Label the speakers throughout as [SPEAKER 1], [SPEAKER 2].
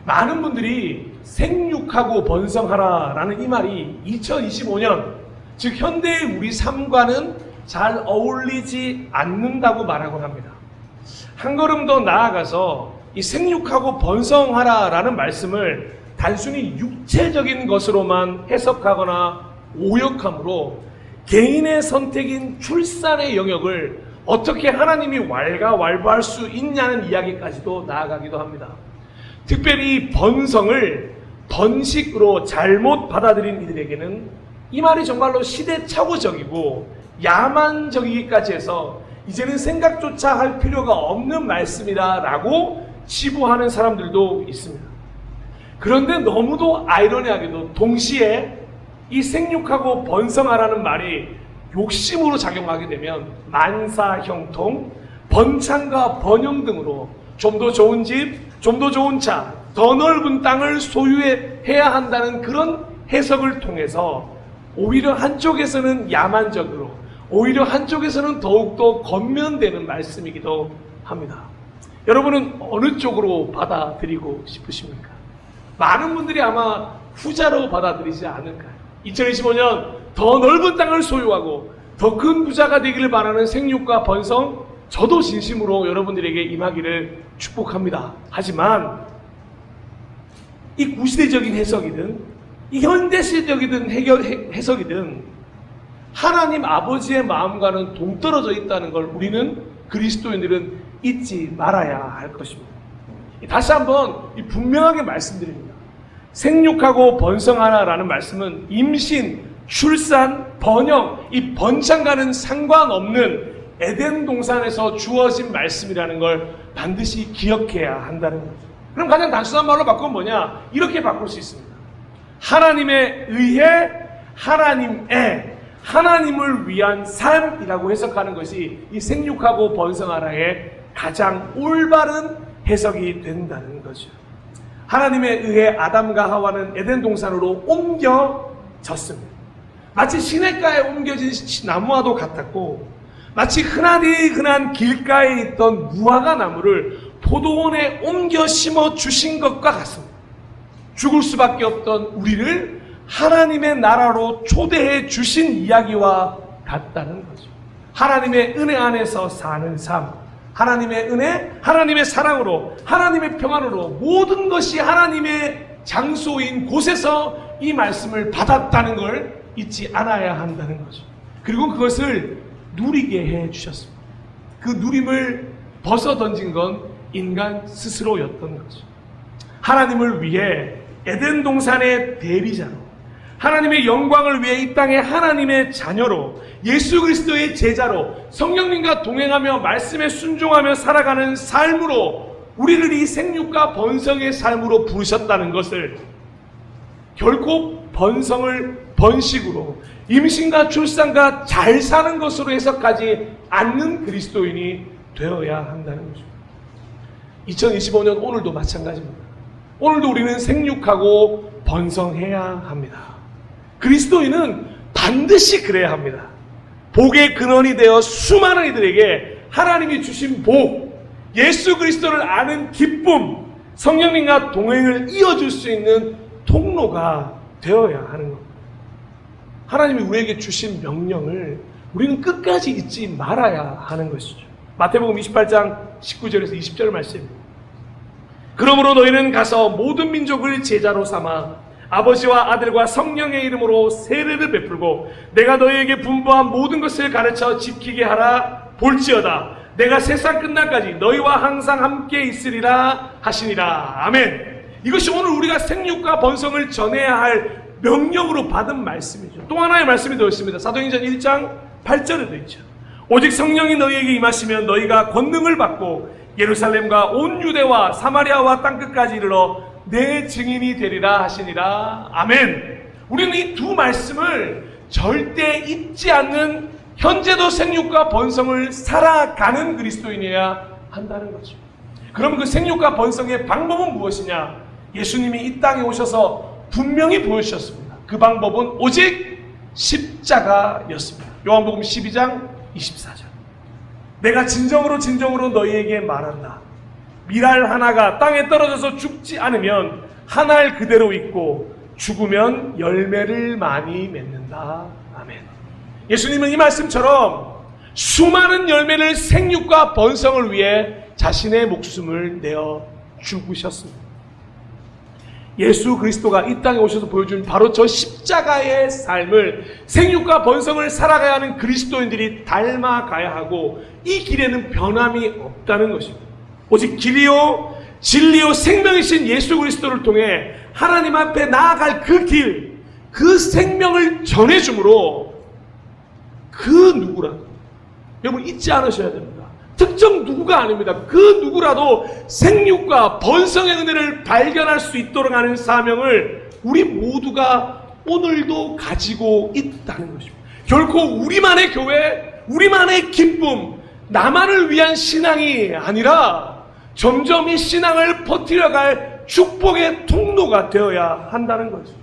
[SPEAKER 1] 많은 분들이 생육하고 번성하라 라는 이 말이 2025년, 즉 현대의 우리 삶과는 잘 어울리지 않는다고 말하곤 합니다. 한 걸음 더 나아가서 이 생육하고 번성하라 라는 말씀을 단순히 육체적인 것으로만 해석하거나 오역함으로 개인의 선택인 출산의 영역을 어떻게 하나님이 왈가왈부할 수 있냐는 이야기까지도 나아가기도 합니다. 특별히 번성을 번식으로 잘못 받아들인 이들에게는 이 말이 정말로 시대착오적이고 야만적이기까지 해서 이제는 생각조차 할 필요가 없는 말씀이다라고 치부하는 사람들도 있습니다. 그런데 너무도 아이러니하게도 동시에 이 생육하고 번성하라는 말이 욕심으로 작용하게 되면 만사형통, 번창과 번영 등으로 좀 더 좋은 집, 좀 더 좋은 차, 더 넓은 땅을 소유해야 한다는 그런 해석을 통해서 오히려 한쪽에서는 야만적으로, 오히려 한쪽에서는 더욱더 겉면되는 말씀이기도 합니다. 여러분은 어느 쪽으로 받아들이고 싶으십니까? 많은 분들이 아마 후자로 받아들이지 않을까요? 2025년 더 넓은 땅을 소유하고 더 큰 부자가 되기를 바라는 생육과 번성, 저도 진심으로 여러분들에게 임하기를 축복합니다. 하지만 이 구시대적인 해석이든 이 현대시적이든 해석이든 하나님 아버지의 마음과는 동떨어져 있다는 걸 우리는 그리스도인들은 잊지 말아야 할 것입니다. 다시 한번 분명하게 말씀드립니다. 생육하고 번성하라라는 말씀은 임신, 출산, 번영, 이 번창과는 상관없는 에덴 동산에서 주어진 말씀이라는 걸 반드시 기억해야 한다는 거죠. 그럼 가장 단순한 말로 바꾸면 뭐냐? 이렇게 바꿀 수 있습니다. 하나님에 의해 하나님의, 하나님을 위한 삶이라고 해석하는 것이 이 생육하고 번성하라의 가장 올바른 해석이 된다는 거죠. 하나님에 의해 아담과 하와는 에덴 동산으로 옮겨졌습니다. 마치 시냇가에 옮겨진 나무와도 같았고, 마치 흔한 길가에 있던 무화과 나무를 포도원에 옮겨 심어 주신 것과 같습니다. 죽을 수밖에 없던 우리를 하나님의 나라로 초대해 주신 이야기와 같다는 거죠. 하나님의 은혜 안에서 사는 삶, 하나님의 은혜, 하나님의 사랑으로, 하나님의 평안으로 모든 것이 하나님의 장소인 곳에서 이 말씀을 받았다는 걸 잊지 않아야 한다는 거죠. 그리고 그것을 누리게 해 주셨습니다. 그 누림을 벗어 던진 건 인간 스스로였던 거죠. 하나님을 위해 에덴 동산의 대리자로, 하나님의 영광을 위해 이 땅의 하나님의 자녀로, 예수 그리스도의 제자로, 성령님과 동행하며 말씀에 순종하며 살아가는 삶으로 우리를 이 생육과 번성의 삶으로 부르셨다는 것을 결코 번성을 번식으로, 임신과 출산과 잘 사는 것으로 해석하지 않는 그리스도인이 되어야 한다는 거죠. 2025년 오늘도 마찬가지입니다. 오늘도 우리는 생육하고 번성해야 합니다. 그리스도인은 반드시 그래야 합니다. 복의 근원이 되어 수많은 이들에게 하나님이 주신 복, 예수 그리스도를 아는 기쁨, 성령님과 동행을 이어줄 수 있는 통로가 되어야 하는 겁니다. 하나님이 우리에게 주신 명령을 우리는 끝까지 잊지 말아야 하는 것이죠. 마태복음 28장 19절에서 20절 말씀입니다. 그러므로 너희는 가서 모든 민족을 제자로 삼아 아버지와 아들과 성령의 이름으로 세례를 베풀고 내가 너희에게 분부한 모든 것을 가르쳐 지키게 하라. 볼지어다 내가 세상 끝날까지 너희와 항상 함께 있으리라 하시니라. 아멘. 이것이 오늘 우리가 생육과 번성을 전해야 할 명령으로 받은 말씀이죠. 또 하나의 말씀이 되어 있습니다. 사도행전 1장 8절에 되어 있죠. 오직 성령이 너희에게 임하시면 너희가 권능을 받고 예루살렘과 온 유대와 사마리아와 땅끝까지 이르러 내 증인이 되리라 하시니라. 아멘. 우리는 이 두 말씀을 절대 잊지 않는, 현재도 생육과 번성을 살아가는 그리스도인이어야 한다는 거죠. 그럼 그 생육과 번성의 방법은 무엇이냐? 예수님이 이 땅에 오셔서 분명히 보여주셨습니다. 그 방법은 오직 십자가였습니다. 요한복음 12장 24절. 내가 진정으로 너희에게 말한다. 밀알 하나가 땅에 떨어져서 죽지 않으면 한 알 그대로 있고 죽으면 열매를 많이 맺는다. 아멘. 예수님은 이 말씀처럼 수많은 열매를 생육과 번성을 위해 자신의 목숨을 내어 죽으셨습니다. 예수 그리스도가 이 땅에 오셔서 보여준 바로 저 십자가의 삶을 생육과 번성을 살아가야 하는 그리스도인들이 닮아가야 하고, 이 길에는 변함이 없다는 것입니다. 오직 길이요 진리요 생명이신 예수 그리스도를 통해 하나님 앞에 나아갈 그 길, 그 생명을 전해주므로 그 누구라도, 여러분 잊지 않으셔야 됩니다. 특정 누구가 아닙니다. 그 누구라도 생육과 번성의 은혜를 발견할 수 있도록 하는 사명을 우리 모두가 오늘도 가지고 있다는 것입니다. 결코 우리만의 교회, 우리만의 기쁨, 나만을 위한 신앙이 아니라 점점 이 신앙을 퍼뜨려갈 축복의 통로가 되어야 한다는 거죠.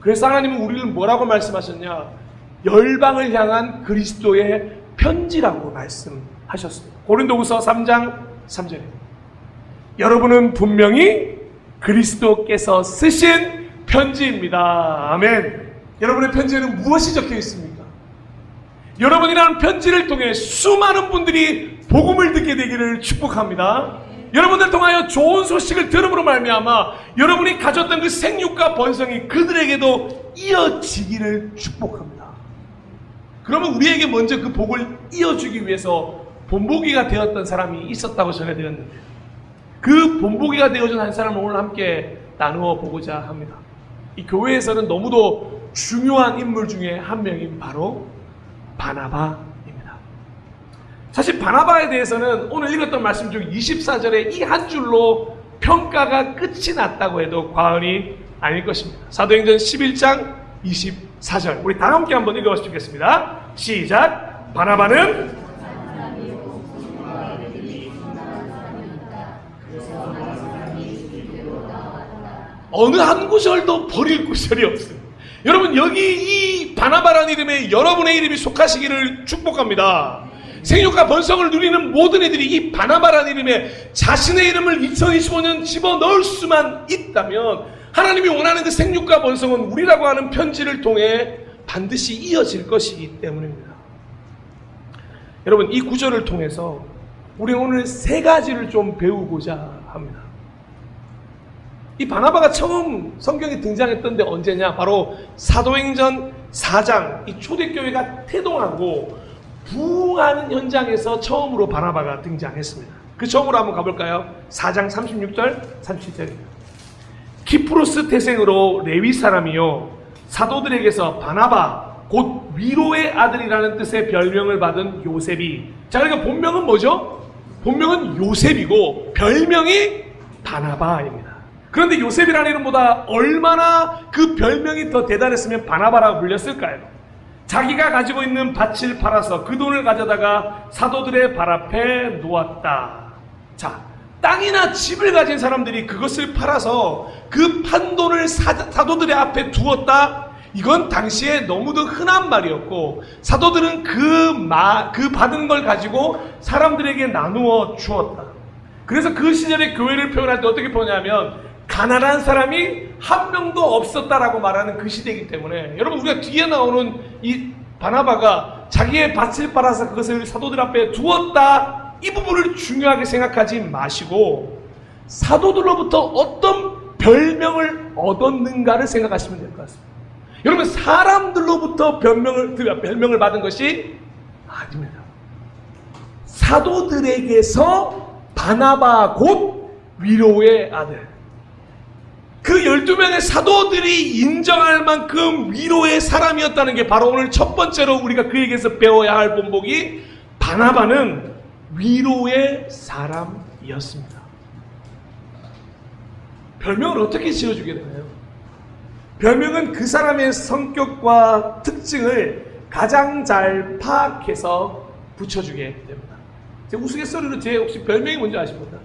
[SPEAKER 1] 그래서 하나님은 우리를 뭐라고 말씀하셨냐? 열방을 향한 그리스도의 편지라고 말씀하셨습니다. 고린도후서 3장 3절에 여러분은 분명히 그리스도께서 쓰신 편지입니다. 아멘. 여러분의 편지에는 무엇이 적혀 있습니까? 여러분이라는 편지를 통해 수많은 분들이 복음을 듣게 되기를 축복합니다. 여러분들 통하여 좋은 소식을 들음으로 말미암아 여러분이 가졌던 그 생육과 번성이 그들에게도 이어지기를 축복합니다. 그러면 우리에게 먼저 그 복을 이어주기 위해서 본보기가 되었던 사람이 있었다고 전해드렸는데, 그 본보기가 되어준 한 사람을 오늘 함께 나누어 보고자 합니다. 이 교회에서는 너무도 중요한 인물 중에 한 명인 바로 바나바입니다. 사실 바나바에 대해서는 오늘 읽었던 말씀 중 24절에 이 한 줄로 평가가 끝이 났다고 해도 과언이 아닐 것입니다. 사도행전 11장 24절 우리 다 함께 한번 읽어보시겠습니다. 시작. 바나바는 어느 한 구절도 버릴 구절이 없습니다. 여러분, 여기 이 바나바라는 이름에 여러분의 이름이 속하시기를 축복합니다. 생육과 번성을 누리는 모든 이들이 이 바나바라는 이름에 자신의 이름을 2025년 집어넣을 수만 있다면 하나님이 원하는 그 생육과 번성은 우리라고 하는 편지를 통해 반드시 이어질 것이기 때문입니다. 여러분, 이 구절을 통해서 우리 오늘 세 가지를 좀 배우고자 합니다. 이 바나바가 처음 성경에 등장했던 데 언제냐? 바로 사도행전 4장 이 초대교회가 태동하고 부흥하는 현장에서 처음으로 바나바가 등장했습니다. 그 처음으로 한번 가볼까요? 4장 36절 37절입니다. 키프로스 태생으로 레위 사람이요 사도들에게서 바나바 곧 위로의 아들이라는 뜻의 별명을 받은 요셉이, 자, 그러니까 본명은 뭐죠? 본명은 요셉이고 별명이 바나바입니다. 그런데 요셉이라는 이름보다 얼마나 그 별명이 더 대단했으면 바나바라고 불렸을까요? 자기가 가지고 있는 밭을 팔아서 그 돈을 가져다가 사도들의 발 앞에 놓았다. 자, 땅이나 집을 가진 사람들이 그것을 팔아서 그 판 돈을 사도들의 앞에 두었다. 이건 당시에 너무도 흔한 말이었고, 사도들은 그 받은 걸 가지고 사람들에게 나누어 주었다. 그래서 그 시절의 교회를 표현할 때 어떻게 표현하냐면 가난한 사람이 한 명도 없었다라고 말하는 그 시대이기 때문에, 여러분, 우리가 뒤에 나오는 이 바나바가 자기의 밭을 팔아서 그것을 사도들 앞에 두었다, 이 부분을 중요하게 생각하지 마시고 사도들로부터 어떤 별명을 얻었는가를 생각하시면 될 것 같습니다. 여러분, 사람들로부터 별명을 받은 것이 아닙니다. 사도들에게서 바나바 곧 위로의 아들, 그 12명의 사도들이 인정할 만큼 위로의 사람이었다는 게 바로 오늘 첫 번째로 우리가 그에게서 배워야 할 본보기, 바나바는 위로의 사람이었습니다. 별명을 어떻게 지어주게 되나요? 별명은 그 사람의 성격과 특징을 가장 잘 파악해서 붙여주게 됩니다. 제 우스갯소리로 제 혹시 별명이 뭔지 아십니까?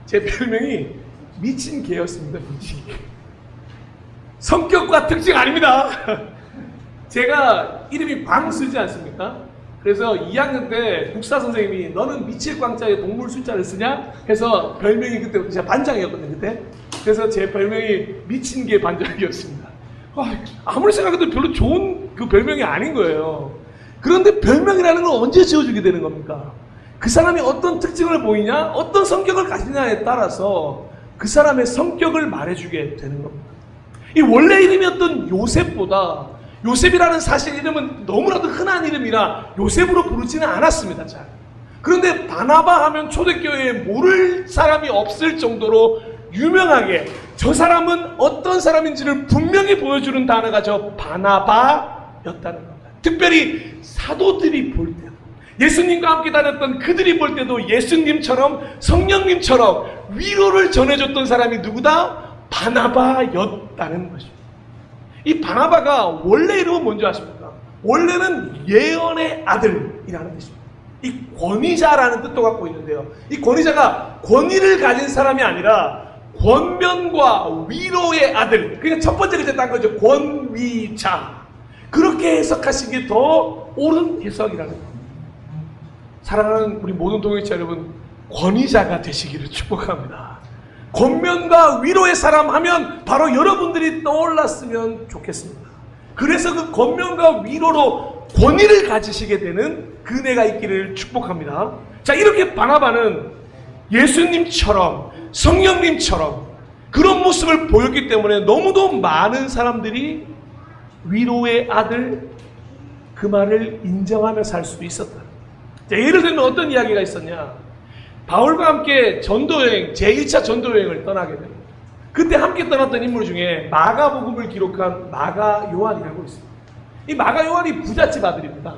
[SPEAKER 1] 제 별명이 미친 개였습니다. 미친 개. 성격과 특징 아닙니다. 제가 이름이 광수지 않습니까? 그래서 2학년 때 국사 선생님이 너는 미칠 광자에 동물 숫자를 쓰냐? 해서 별명이 그때 제가 반장이었거든요, 그때. 그래서 제 별명이 미친 게 반장이었습니다. 아무리 생각해도 별로 좋은 그 별명이 아닌 거예요. 그런데 별명이라는 건 언제 지어주게 되는 겁니까? 그 사람이 어떤 특징을 보이냐, 어떤 성격을 가지냐에 따라서 그 사람의 성격을 말해주게 되는 겁니다. 이 원래 이름이었던 요셉보다 요셉이라는 사실 이름은 너무나도 흔한 이름이라 요셉으로 부르지는 않았습니다. 잘. 그런데 바나바 하면 초대교회에 모를 사람이 없을 정도로 유명하게 저 사람은 어떤 사람인지를 분명히 보여주는 단어가 저 바나바였다는 겁니다. 특별히 사도들이 볼 때, 예수님과 함께 다녔던 그들이 볼 때도 예수님처럼 성령님처럼 위로를 전해줬던 사람이 누구다? 바나바였다는 것입니다. 이 바나바가 원래 이름은 뭔지 아십니까? 원래는 예언의 아들이라는 뜻입니다. 이 권위자라는 뜻도 갖고 있는데요. 이 권위자가 권위를 가진 사람이 아니라 권면과 위로의 아들. 그러니까 첫 번째 글자 딴 거죠. 권위자. 그렇게 해석하신 게 더 옳은 해석이라는 겁니다. 사랑하는 우리 모든 동역자 여러분, 권위자가 되시기를 축복합니다. 권면과 위로의 사람 하면 바로 여러분들이 떠올랐으면 좋겠습니다. 그래서 그 권면과 위로로 권위를 가지시게 되는 그네가 있기를 축복합니다. 자, 이렇게 바나바는 예수님처럼 성령님처럼 그런 모습을 보였기 때문에 너무도 많은 사람들이 위로의 아들 그 말을 인정하며 살 수도 있었다. 자, 예를 들면 어떤 이야기가 있었냐? 바울과 함께 전도여행, 제1차 전도여행을 떠나게 됩니다. 그때 함께 떠났던 인물 중에 마가복음을 기록한 마가 요한이라고 있습니다. 이 마가 요한이 부잣집 아들입니다.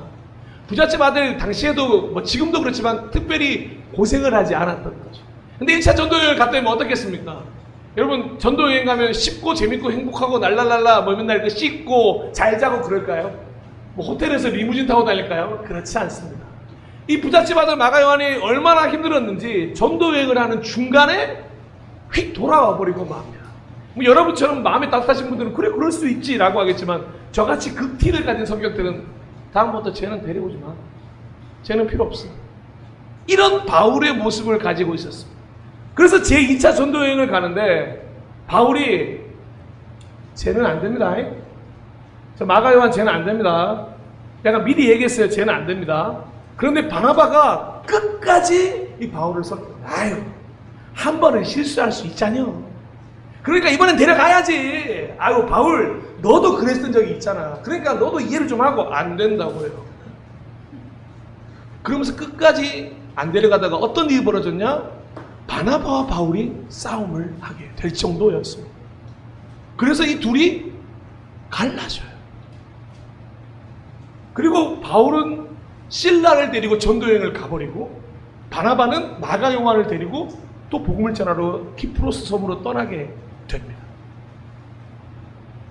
[SPEAKER 1] 부잣집 아들 당시에도 뭐 지금도 그렇지만 특별히 고생을 하지 않았던 거죠. 근데 1차 전도여행을 갔다 오면 어떻겠습니까? 여러분 전도여행 가면 쉽고 재밌고 행복하고 날랄랄라 뭐 맨날 그 씻고 잘 자고 그럴까요? 뭐 호텔에서 리무진 타고 다닐까요? 그렇지 않습니다. 이 부잣집 아들 마가 요한이 얼마나 힘들었는지 전도여행을 하는 중간에 휙 돌아와 버리고 맙니다. 뭐 여러분처럼 마음이 따뜻하신 분들은 그래 그럴 수 있지 라고 하겠지만 저같이 극티를 가진 성격들은 다음부터 쟤는 데려오지 마. 쟤는 필요 없어. 이런 바울의 모습을 가지고 있었습니다. 그래서 제2차 전도여행을 가는데 바울이 쟤는 안 됩니다. 저 마가 요한 쟤는 안 됩니다. 내가 미리 얘기했어요. 쟤는 안 됩니다. 그런데 바나바가 끝까지 이 바울을 아유, 한 번은 실수할 수 있잖여. 그러니까 이번엔 데려가야지. 아유, 바울, 너도 그랬던 적이 있잖아. 그러니까 너도 이해를 좀 하고. 안 된다고요. 그러면서 끝까지 안 데려가다가 어떤 일이 벌어졌냐? 바나바와 바울이 싸움을 하게 될 정도였습니다. 그래서 이 둘이 갈라져요. 그리고 바울은 실라를 데리고 전도여행을 가버리고 바나바는 마가 요한을 데리고 또 복음을 전하러 키프로스 섬으로 떠나게 됩니다.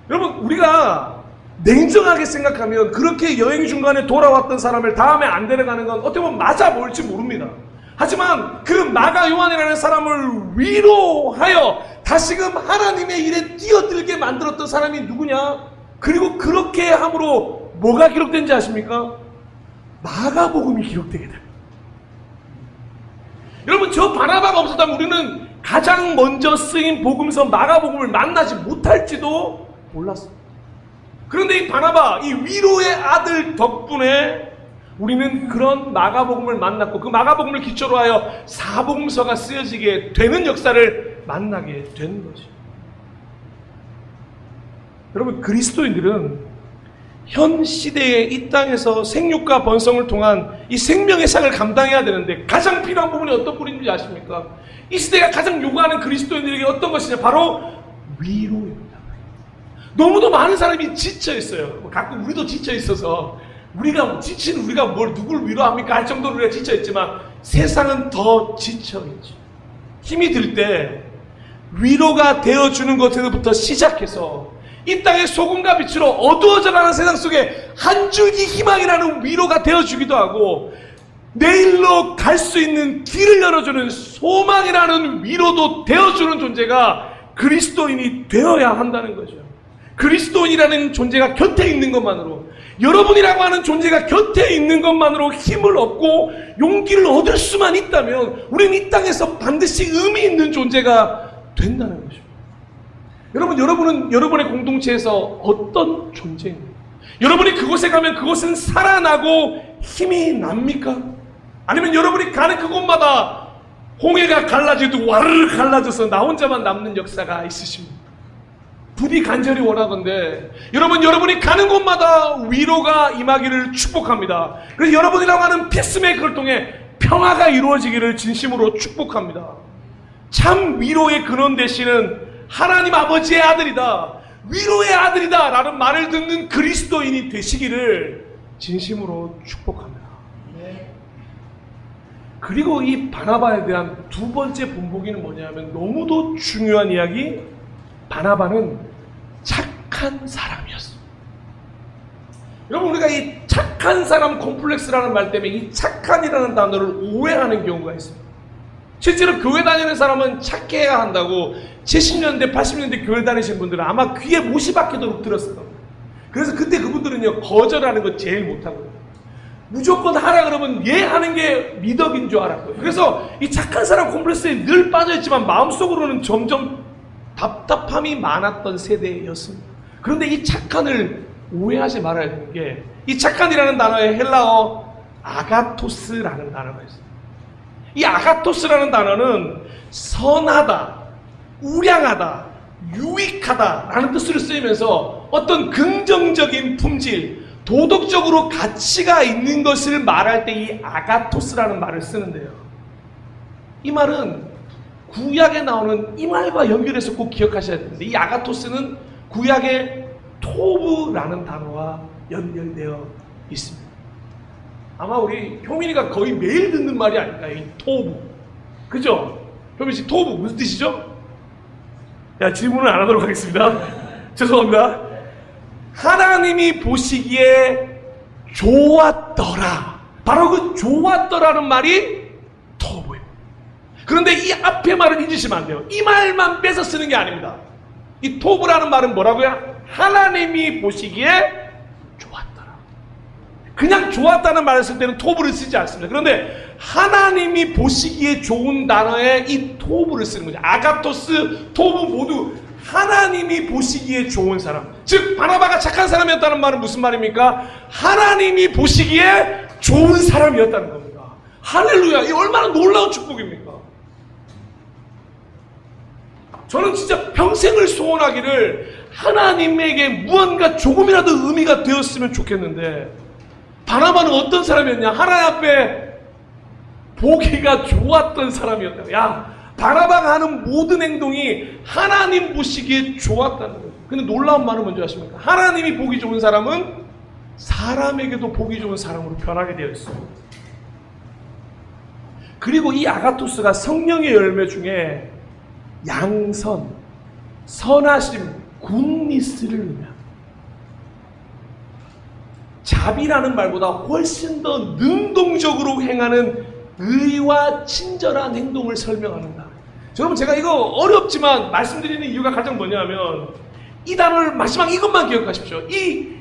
[SPEAKER 1] 여러분 우리가 냉정하게 생각하면 그렇게 여행 중간에 돌아왔던 사람을 다음에 안 데려가는 건 어떻게 보면 맞아 보일지 모릅니다. 하지만 그 마가 요한이라는 사람을 위로하여 다시금 하나님의 일에 뛰어들게 만들었던 사람이 누구냐? 그리고 그렇게 함으로 뭐가 기록된지 아십니까? 마가복음이 기록되게 됩니다. 여러분 저 바나바가 없었다면 우리는 가장 먼저 쓰인 복음서 마가복음을 만나지 못할지도 몰랐습니다. 그런데 이 바나바, 이 위로의 아들 덕분에 우리는 그런 마가복음을 만났고 그 마가복음을 기초로 하여 사복음서가 쓰여지게 되는 역사를 만나게 된 것이죠. 여러분 그리스도인들은 현 시대에 이 땅에서 생육과 번성을 통한 이 생명의 상을 감당해야 되는데 가장 필요한 부분이 어떤 부분인지 아십니까? 이 시대가 가장 요구하는 그리스도인들에게 어떤 것이냐? 바로 위로입니다. 너무도 많은 사람이 지쳐있어요. 가끔 우리도 지쳐있어서 우리가 지친 우리가 누굴 위로합니까? 할 정도로 우리가 지쳐있지만 세상은 더 지쳐있죠. 힘이 들 때 위로가 되어주는 것에서부터 시작해서 이 땅의 소금과 빛으로 어두워져가는 세상 속에 한 줄기 희망이라는 위로가 되어주기도 하고 내일로 갈 수 있는 길을 열어주는 소망이라는 위로도 되어주는 존재가 그리스도인이 되어야 한다는 거죠. 그리스도인이라는 존재가 곁에 있는 것만으로 여러분이라고 하는 존재가 곁에 있는 것만으로 힘을 얻고 용기를 얻을 수만 있다면 우리는 이 땅에서 반드시 의미 있는 존재가 된다는 것입니다. 여러분, 여러분은 여러분의 공동체에서 어떤 존재입니까? 여러분이 그곳에 가면 그곳은 살아나고 힘이 납니까? 아니면 여러분이 가는 그곳마다 홍해가 갈라지듯 와르르 갈라져서 나 혼자만 남는 역사가 있으십니까? 부디 간절히 원하건대 여러분, 여러분이 가는 곳마다 위로가 임하기를 축복합니다. 그래서 여러분이라고 하는 피스메이커를 통해 평화가 이루어지기를 진심으로 축복합니다. 참 위로의 근원 되시는 하나님 아버지의 아들이다, 위로의 아들이다 라는 말을 듣는 그리스도인이 되시기를 진심으로 축복합니다. 그리고 이 바나바에 대한 두 번째 본보기는 뭐냐면 너무도 중요한 이야기, 바나바는 착한 사람이었어. 여러분, 우리가 이 착한 사람 콤플렉스라는 말 때문에 이 착한이라는 단어를 오해하는 경우가 있습니다. 실제로 교회 다니는 사람은 착해야 한다고 70년대 80년대 교회 다니신 분들은 아마 귀에 못이 박히도록 들었을 겁니다. 그래서 그때 그분들은요, 거절하는 거 제일 못하거든요. 무조건 하라 그러면 예 하는 게 미덕인 줄 알았고요. 그래서 이 착한 사람 콤플렉스에 늘 빠져있지만 마음속으로는 점점 답답함이 많았던 세대였습니다. 그런데 이 착한을 오해하지 말아야 되는 게, 이 착한이라는 단어에 헬라어 아가토스라는 단어가 있어요. 이 아가토스라는 단어는 선하다, 우량하다, 유익하다 라는 뜻으로 쓰이면서 어떤 긍정적인 품질, 도덕적으로 가치가 있는 것을 말할 때 이 아가토스라는 말을 쓰는데요. 이 말은 구약에 나오는 이 말과 연결해서 꼭 기억하셔야 되는데, 이 아가토스는 구약의 토브라는 단어와 연결되어 있습니다. 아마 우리 효민이가 거의 매일 듣는 말이 아닐까, 이 토브. 그죠? 효민씨, 토브 무슨 뜻이죠? 야, 질문을 안 하도록 하겠습니다. 죄송합니다. 하나님이 보시기에 좋았더라. 바로 그 좋았더라는 말이 토브예요. 그런데 이 앞에 말은 잊으시면 안 돼요. 이 말만 빼서 쓰는 게 아닙니다. 이 토브라는 말은 뭐라고요? 하나님이 보시기에 좋았더라. 그냥 좋았다는 말을 쓸 때는 토브를 쓰지 않습니다. 그런데 하나님이 보시기에 좋은 단어에 이 토브를 쓰는 거죠. 아가토스, 토브 모두 하나님이 보시기에 좋은 사람. 즉 바나바가 착한 사람이었다는 말은 무슨 말입니까? 하나님이 보시기에 좋은 사람이었다는 겁니다. 할렐루야! 이 얼마나 놀라운 축복입니까? 저는 진짜 평생을 소원하기를 하나님에게 무언가 조금이라도 의미가 되었으면 좋겠는데, 바나바는 어떤 사람이었냐? 하나님 앞에 보기가 좋았던 사람이었다. 야, 바나바가 하는 모든 행동이 하나님 보시기에 좋았다는 거예요. 근데 놀라운 말은 뭔지 아십니까? 하나님이 보기 좋은 사람은 사람에게도 보기 좋은 사람으로 변하게 되어 있어요. 그리고 이 아가토스가 성령의 열매 중에 양선, 선하심, 굿니스를 의미합니다. 자비라는 말보다 훨씬 더 능동적으로 행하는 의와 친절한 행동을 설명하는다. 여러분, 제가 이거 어렵지만 말씀드리는 이유가 가장 뭐냐면, 이 단어를 마지막 이것만 기억하십시오. 이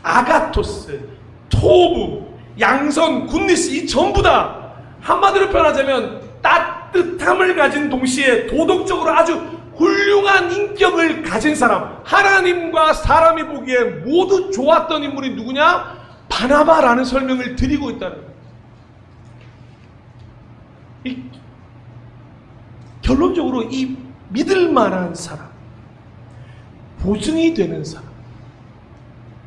[SPEAKER 1] 아가토스, 토브, 양선, 굿니스, 이 전부 다 한마디로 표현하자면 따뜻함을 가진 동시에 도덕적으로 아주 훌륭한 인격을 가진 사람, 하나님과 사람이 보기에 모두 좋았던 인물이 누구냐? 바나바라는 설명을 드리고 있다는 거예요. 결론적으로 이 믿을 만한 사람, 보증이 되는 사람.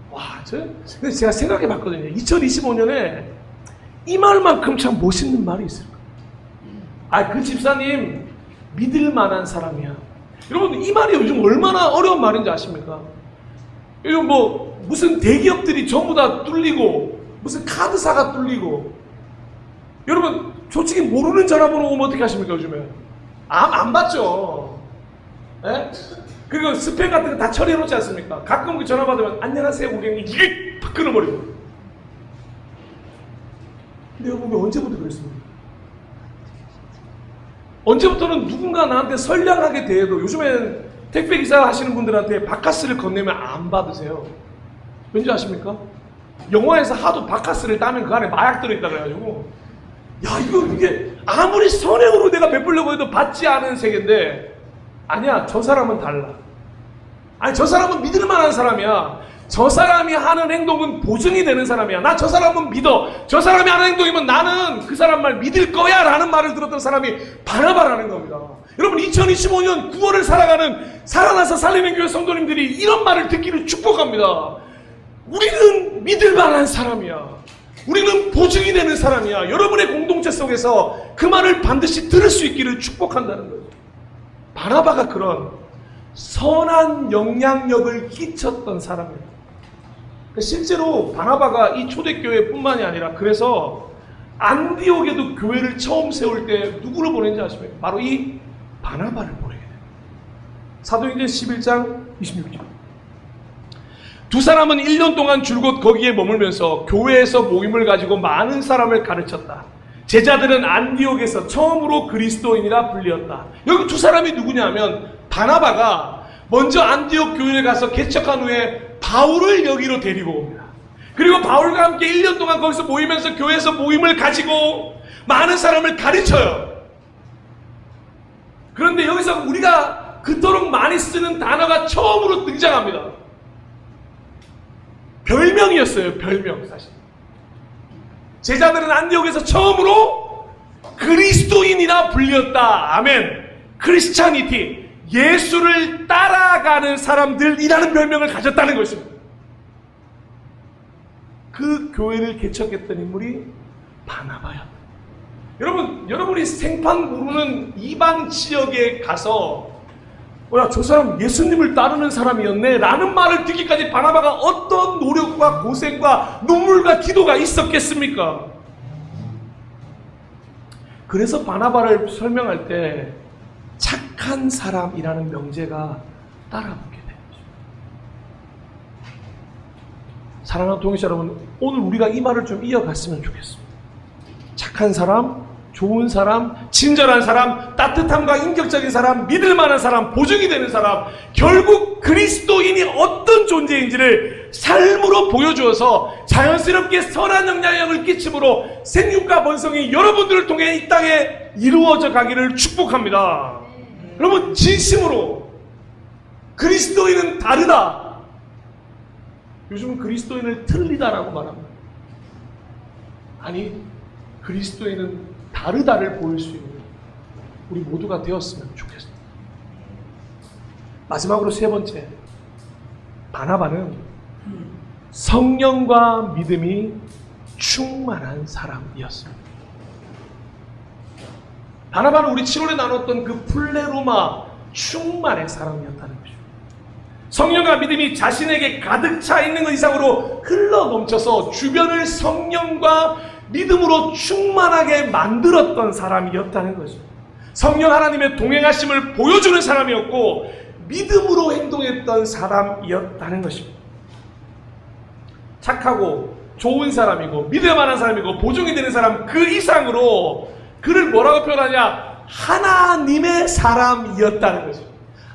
[SPEAKER 1] 와, 근데 제가 생각해 봤거든요. 2025년에 이 말만큼 참 멋있는 말이 있을까? 그 집사님 믿을 만한 사람이야. 여러분, 이 말이 요즘 얼마나 어려운 말인지 아십니까? 요즘 무슨 대기업들이 전부 다 뚫리고, 무슨 카드사가 뚫리고, 여러분 솔직히 모르는 전화번호 오면 어떻게 하십니까? 요즘에 안 받죠. 예? 그리고 스팸 같은 거 다 처리해 놓지 않습니까? 가끔 그 전화 받으면 안녕하세요 고객님, 이게 팍 끊어버리고. 근데 여러분, 언제부터 그랬습니까? 언제부터는 누군가 나한테 선량하게 대해도, 요즘엔 택배기사 하시는 분들한테 바카스를 건네면 안 받으세요. 왠지 아십니까? 영화에서 하도 바카스를 따면 그 안에 마약 들어있다 그래가지고 야 이게 아무리 선행으로 내가 베풀려고 해도 받지 않은 세계인데 아니야 저 사람은 달라. 아니 저 사람은 믿을 만한 사람이야. 저 사람이 하는 행동은 보증이 되는 사람이야. 나 저 사람은 믿어. 저 사람이 하는 행동이면 나는 그 사람 말 믿을 거야 라는 말을 들었던 사람이 바나바라는 겁니다. 여러분 2025년 9월을 살아가는 살아나서 살리는 교회 성도님들이 이런 말을 듣기를 축복합니다. 우리는 믿을 만한 사람이야. 우리는 보증이 되는 사람이야. 여러분의 공동체 속에서 그 말을 반드시 들을 수 있기를 축복한다는 거예요. 바나바가 그런 선한 영향력을 끼쳤던 사람입니다. 실제로 바나바가 이 초대교회뿐만이 아니라 그래서 안디옥에도 교회를 처음 세울 때 누구를 보낸지 아십니까? 바로 이 바나바를 보내게 돼요. 사도행전 11장 26절. 두 사람은 1년 동안 줄곧 거기에 머물면서 교회에서 모임을 가지고 많은 사람을 가르쳤다. 제자들은 안디옥에서 처음으로 그리스도인이라 불리었다. 여기 두 사람이 누구냐면 바나바가 먼저 안디옥 교회에 가서 개척한 후에 바울을 여기로 데리고 옵니다. 그리고 바울과 함께 1년 동안 거기서 모이면서 교회에서 모임을 가지고 많은 사람을 가르쳐요. 그런데 여기서 우리가 그토록 많이 쓰는 단어가 처음으로 등장합니다. 별명이었어요. 별명 사실. 제자들은 안디옥에서 처음으로 그리스도인이라 불렸다. 아멘. 크리스찬이티. 예수를 따라가는 사람들이라는 별명을 가졌다는 것입니다. 그 교회를 개척했던 인물이 바나바였다. 여러분이 생판 모르는 이방 지역에 가서 야, 저 사람 예수님을 따르는 사람이었네 라는 말을 듣기까지 바나바가 어떤 노력과 고생과 눈물과 기도가 있었겠습니까? 그래서 바나바를 설명할 때 착한 사람이라는 명제가 따라붙게 되는 거죠. 사랑하는 동역자 여러분, 오늘 우리가 이 말을 좀 이어갔으면 좋겠습니다. 착한 사람, 좋은 사람, 친절한 사람, 따뜻함과 인격적인 사람, 믿을 만한 사람, 보증이 되는 사람, 결국 그리스도인이 어떤 존재인지를 삶으로 보여주어서 자연스럽게 선한 영향력을 끼침으로 생육과 번성이 여러분들을 통해 이 땅에 이루어져 가기를 축복합니다. 여러분 진심으로 그리스도인은 다르다. 요즘은 그리스도인을 틀리다라고 말합니다. 아니 그리스도인은 다르다를 보일 수 있는 우리 모두가 되었으면 좋겠습니다. 마지막으로 세 번째, 바나바는 성령과 믿음이 충만한 사람이었습니다. 바나바는 우리 7월에 나눴던 그 플레로마 충만의 사람이었다는 것이죠. 성령과 믿음이 자신에게 가득 차 있는 것 이상으로 흘러 넘쳐서 주변을 성령과 믿음으로 충만하게 만들었던 사람이었다는 거죠. 성령 하나님의 동행하심을 보여주는 사람이었고 믿음으로 행동했던 사람이었다는 것입니다. 착하고 좋은 사람이고 믿을 만한 사람이고 보증이 되는 사람 그 이상으로 그를 뭐라고 표현하냐? 하나님의 사람이었다는 거죠.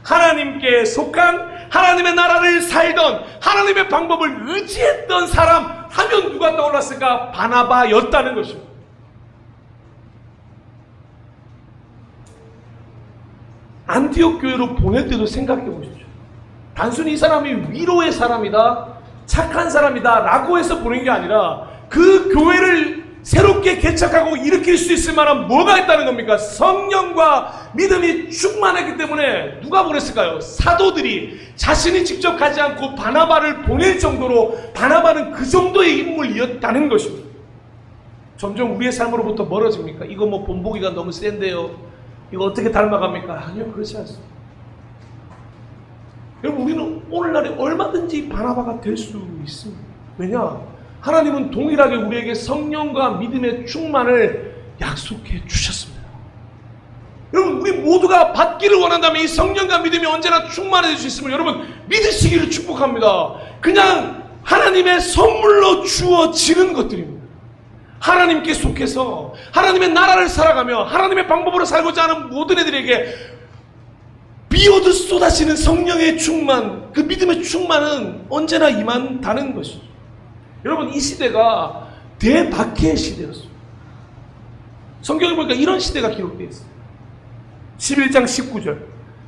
[SPEAKER 1] 하나님께 속한 하나님의 나라를 살던 하나님의 방법을 의지했던 사람 하면 누가 떠올랐을까? 바나바였다는 것입니다. 안디옥 교회로 보낼 때도 생각해 보십시오. 단순히 이 사람이 위로의 사람이다, 착한 사람이다 라고 해서 보낸 게 아니라 그 교회를 새롭게 개척하고 일으킬 수 있을 만한 뭐가 있다는 겁니까? 성령과 믿음이 충만했기 때문에 누가 보냈을까요? 사도들이 자신이 직접 가지 않고 바나바를 보낼 정도로 바나바는 그 정도의 인물이었다는 것입니다. 점점 우리의 삶으로부터 멀어집니까? 이거 뭐 본보기가 너무 센데요. 이거 어떻게 닮아갑니까? 아니요, 그렇지 않습니다. 여러분 우리는 오늘날에 얼마든지 바나바가 될 수 있습니다. 왜냐? 하나님은 동일하게 우리에게 성령과 믿음의 충만을 약속해 주셨습니다. 여러분 우리 모두가 받기를 원한다면 이 성령과 믿음이 언제나 충만해질 수 있음을 여러분 믿으시기를 축복합니다. 그냥 하나님의 선물로 주어지는 것들입니다. 하나님께 속해서 하나님의 나라를 살아가며 하나님의 방법으로 살고자 하는 모든 애들에게 비오듯 쏟아지는 성령의 충만, 그 믿음의 충만은 언제나 임한다는 것이죠. 여러분, 이 시대가 대박해의 시대였어요. 성경에 보니까 이런 시대가 기록되어 있어요. 11장 19절.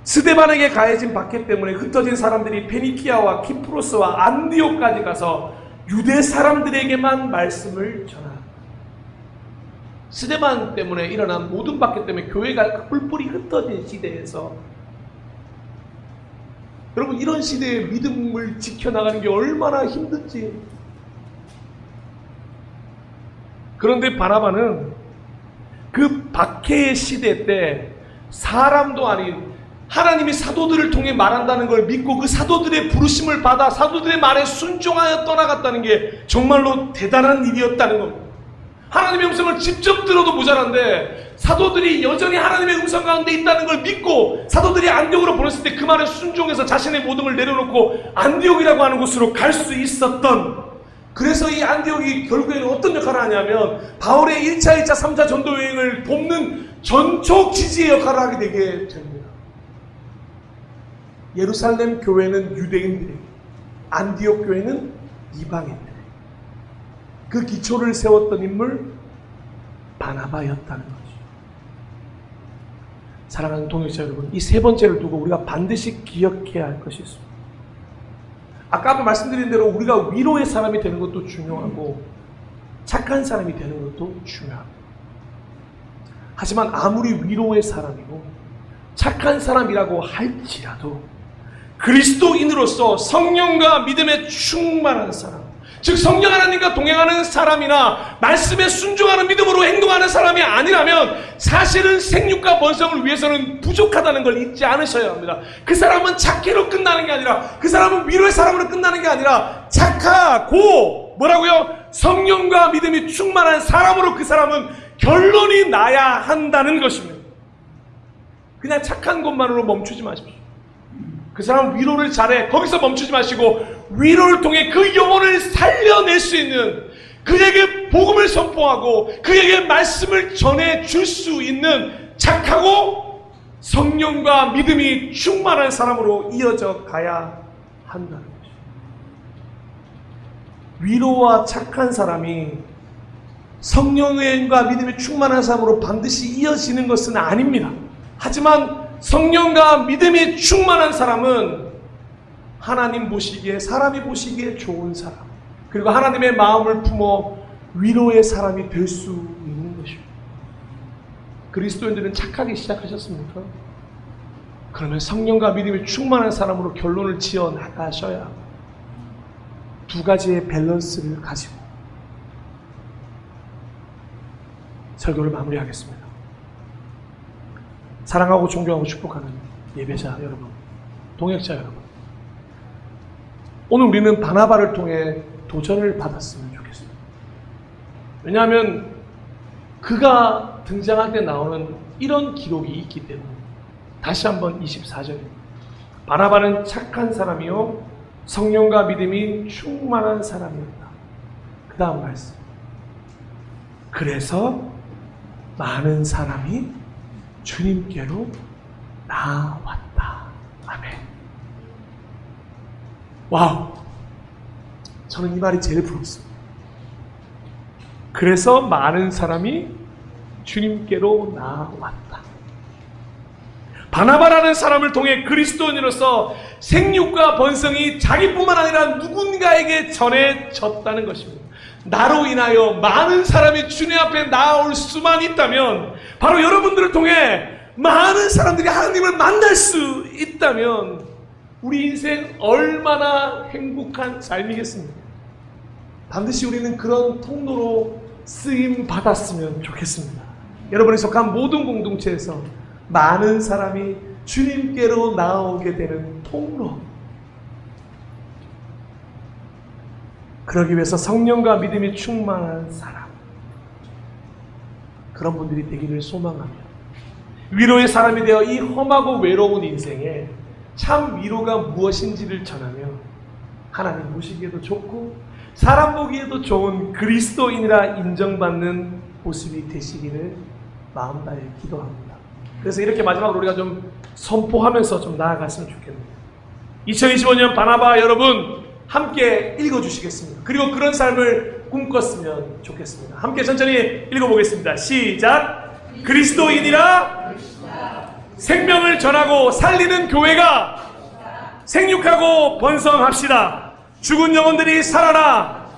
[SPEAKER 1] 스데반에게 가해진 박해 때문에 흩어진 사람들이 페니키아와 키프로스와 안디옥까지 가서 유대 사람들에게만 말씀을 전하라. 스데반 때문에 일어난 모든 박해 때문에 교회가 뿔뿔이 흩어진 시대에서, 여러분, 이런 시대에 믿음을 지켜나가는 게 얼마나 힘든지. 그런데 바나바는 그 박해의 시대 때 사람도 아닌 하나님이 사도들을 통해 말한다는 걸 믿고 그 사도들의 부르심을 받아 사도들의 말에 순종하여 떠나갔다는 게 정말로 대단한 일이었다는 겁니다. 하나님의 음성을 직접 들어도 모자란데 사도들이 여전히 하나님의 음성 가운데 있다는 걸 믿고 사도들이 안디옥으로 보냈을 때 그 말에 순종해서 자신의 모든 걸 내려놓고 안디옥이라고 하는 곳으로 갈 수 있었던, 그래서 이 안디옥이 결국에는 어떤 역할을 하냐면 바울의 1차, 2차, 3차 전도 여행을 돕는 전초 기지의 역할을 하게 되게 됩니다. 예루살렘 교회는 유대인들에게, 안디옥 교회는 이방인들에게 그 기초를 세웠던 인물 바나바였다는 거죠. 사랑하는 동역자 여러분, 이 세 번째를 두고 우리가 반드시 기억해야 할 것이 있습니다. 아까 말씀드린 대로 우리가 위로의 사람이 되는 것도 중요하고 착한 사람이 되는 것도 중요합니다. 하지만 아무리 위로의 사람이고 착한 사람이라고 할지라도 그리스도인으로서 성령과 믿음에 충만한 사람, 즉 성령 하나님과 동행하는 사람이나 말씀에 순종하는 믿음으로 행동하는 사람이 아니라면 사실은 생육과 번성을 위해서는 부족하다는 걸 잊지 않으셔야 합니다. 그 사람은 착해로 끝나는 게 아니라, 그 사람은 위로의 사람으로 끝나는 게 아니라 착하고 뭐라고요? 성령과 믿음이 충만한 사람으로 그 사람은 결론이 나야 한다는 것입니다. 그냥 착한 것만으로 멈추지 마십시오. 그 사람은 위로를 잘해. 거기서 멈추지 마시고 위로를 통해 그 영혼을 살려낼 수 있는, 그에게 복음을 선포하고 그에게 말씀을 전해줄 수 있는 착하고 성령과 믿음이 충만한 사람으로 이어져 가야 한다는 것입니다. 위로와 착한 사람이 성령과 믿음이 충만한 사람으로 반드시 이어지는 것은 아닙니다. 하지만 성령과 믿음이 충만한 사람은 하나님 보시기에, 사람이 보시기에 좋은 사람, 그리고 하나님의 마음을 품어 위로의 사람이 될 수 있는 것입니다. 그리스도인들은 착하게 시작하셨습니까? 그러면 성령과 믿음이 충만한 사람으로 결론을 지어 나가셔야 두 가지의 밸런스를 가지고 설교를 마무리하겠습니다. 사랑하고 존경하고 축복하는 예배자 여러분, 동역자 여러분, 오늘 우리는 바나바를 통해 도전을 받았으면 좋겠습니다. 왜냐하면 그가 등장할 때 나오는 이런 기록이 있기 때문에. 다시 한번 24절입니다. 바나바는 착한 사람이요 성령과 믿음이 충만한 사람이었다. 그 다음 말씀. 그래서 많은 사람이 주님께로 나왔다. 아멘. 와우. 저는 이 말이 제일 부럽습니다. 그래서 많은 사람이 주님께로 나왔다. 바나바라는 사람을 통해 그리스도인으로서 생육과 번성이 자기뿐만 아니라 누군가에게 전해졌다는 것입니다. 나로 인하여 많은 사람이 주님 앞에 나올 수만 있다면, 바로 여러분들을 통해 많은 사람들이 하나님을 만날 수 있다면 우리 인생 얼마나 행복한 삶이겠습니까? 반드시 우리는 그런 통로로 쓰임 받았으면 좋겠습니다. 여러분이 속한 모든 공동체에서 많은 사람이 주님께로 나오게 되는 통로, 그러기 위해서 성령과 믿음이 충만한 사람, 그런 분들이 되기를 소망하며 위로의 사람이 되어 이 험하고 외로운 인생에 참 위로가 무엇인지를 전하며 하나님 보시기에도 좋고 사람 보기에도 좋은 그리스도인이라 인정받는 모습이 되시기를 마음 다해 기도합니다. 그래서 이렇게 마지막으로 우리가 좀 선포하면서 좀 나아갔으면 좋겠습니다. 2025년 바나바 여러분, 함께 읽어주시겠습니다. 그리고 그런 삶을 꿈꿨으면 좋겠습니다. 함께 천천히 읽어보겠습니다. 시작. 그리스도인이라 생명을 전하고 살리는 교회가 생육하고 번성합시다. 죽은 영혼들이 살아나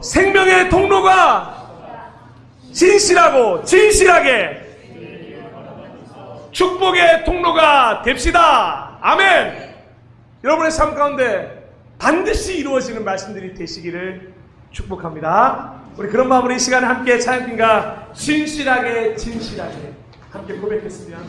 [SPEAKER 1] 생명의 통로가 진실하게 축복의 통로가 됩시다. 아멘. 여러분의 삶 가운데 반드시 이루어지는 말씀들이 되시기를 축복합니다. 우리 그런 마음으로 이 시간에 함께 찬양팀과 진실하게 함께 고백했으면